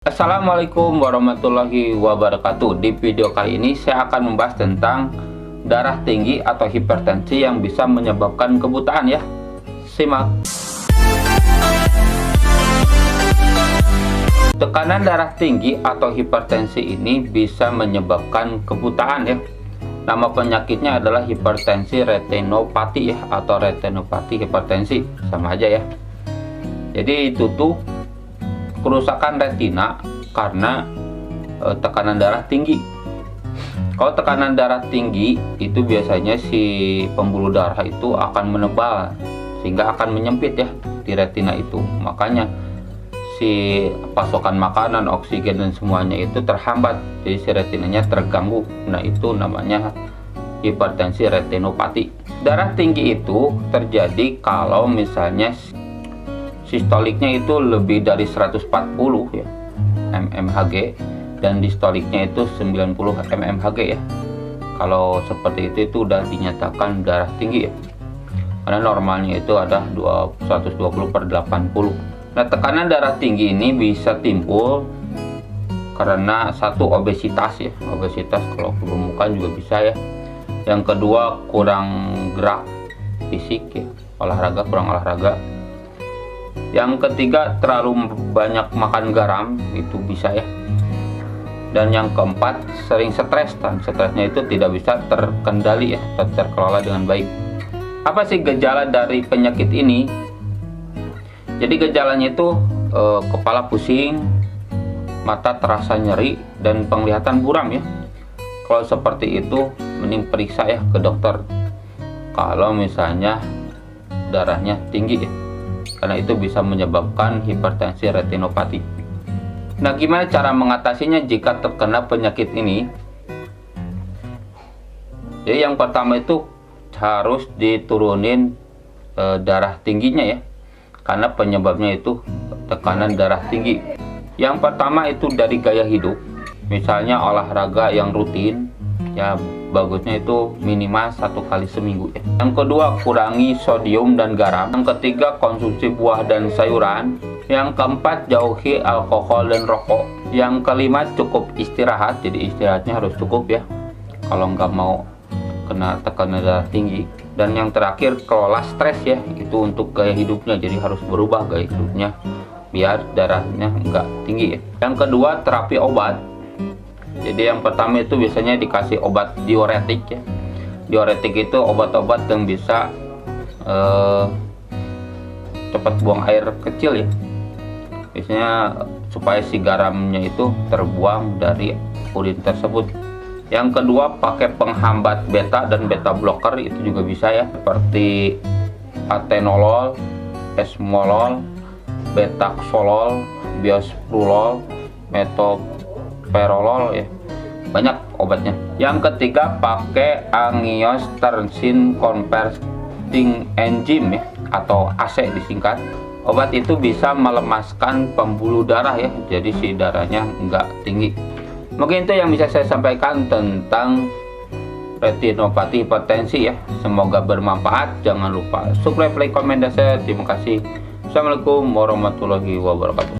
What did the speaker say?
Assalamualaikum warahmatullahi wabarakatuh. Di video kali ini saya akan membahas tentang darah tinggi atau hipertensi yang bisa menyebabkan kebutaan ya. Simak. Tekanan darah tinggi atau hipertensi ini bisa menyebabkan kebutaan ya. Nama penyakitnya adalah hipertensi retinopati ya, atau retinopati hipertensi, sama aja ya. Jadi itu tuh kerusakan retina karena tekanan darah tinggi. Kalau tekanan darah tinggi itu biasanya si pembuluh darah itu akan menebal sehingga akan menyempit ya di retina itu. Makanya si pasokan makanan, oksigen dan semuanya itu terhambat. Jadi si retinanya terganggu. Nah, itu namanya hipertensi retinopati. Darah tinggi itu terjadi kalau misalnya sistoliknya itu lebih dari 140 ya mmHg dan distoliknya itu 90 mmHg ya. Kalau seperti itu udah dinyatakan darah tinggi ya, karena normalnya itu ada 120/80. Nah, tekanan darah tinggi ini bisa timbul karena satu, obesitas ya, obesitas kalau kegemukan juga bisa ya. Yang kedua, kurang gerak fisik ya, kurang olahraga. Yang ketiga, terlalu banyak makan garam, itu bisa ya. Dan yang keempat, sering stres, dan stresnya itu tidak bisa terkendali ya, terkelola dengan baik. Apa sih gejala dari penyakit ini? Jadi gejalanya itu kepala pusing, mata terasa nyeri, dan penglihatan buram ya. Kalau seperti itu, mending periksa ya ke dokter kalau misalnya darahnya tinggi ya, karena itu bisa menyebabkan hipertensi retinopati. Nah, gimana cara mengatasinya jika terkena penyakit ini? Jadi yang pertama itu harus diturunin darah tingginya ya, karena penyebabnya itu tekanan darah tinggi. Yang pertama itu dari gaya hidup, misalnya olahraga yang rutin ya, bagusnya itu minimal 1 kali seminggu ya. Yang kedua, kurangi sodium dan garam. Yang ketiga, konsumsi buah dan sayuran. Yang keempat, jauhi alkohol dan rokok. Yang kelima, cukup istirahat. Jadi istirahatnya harus cukup ya, kalau nggak mau kena tekanan darah tinggi. Dan yang terakhir, kelola stres ya, itu untuk gaya hidupnya. Jadi harus berubah gaya hidupnya biar darahnya nggak tinggi ya. Yang kedua, terapi obat. Jadi yang pertama itu biasanya dikasih obat diuretik ya. Diuretik itu obat-obat yang bisa cepat buang air kecil ya. Biasanya supaya si garamnya itu terbuang dari urin tersebut. Yang kedua, pakai penghambat beta dan beta blocker, itu juga bisa ya, seperti atenolol, esmolol, betaxolol, biosprolol, metoprolol ya. Banyak obatnya. Yang ketiga, pakai angiotensin converting enzyme ya, atau AC disingkat. Obat itu bisa melemaskan pembuluh darah ya, jadi si darahnya nggak tinggi. Mungkin itu yang bisa saya sampaikan tentang retinopati hipertensi ya. Semoga bermanfaat. Jangan lupa subscribe, like, komen, dan share. Terima kasih. Assalamualaikum warahmatullahi wabarakatuh.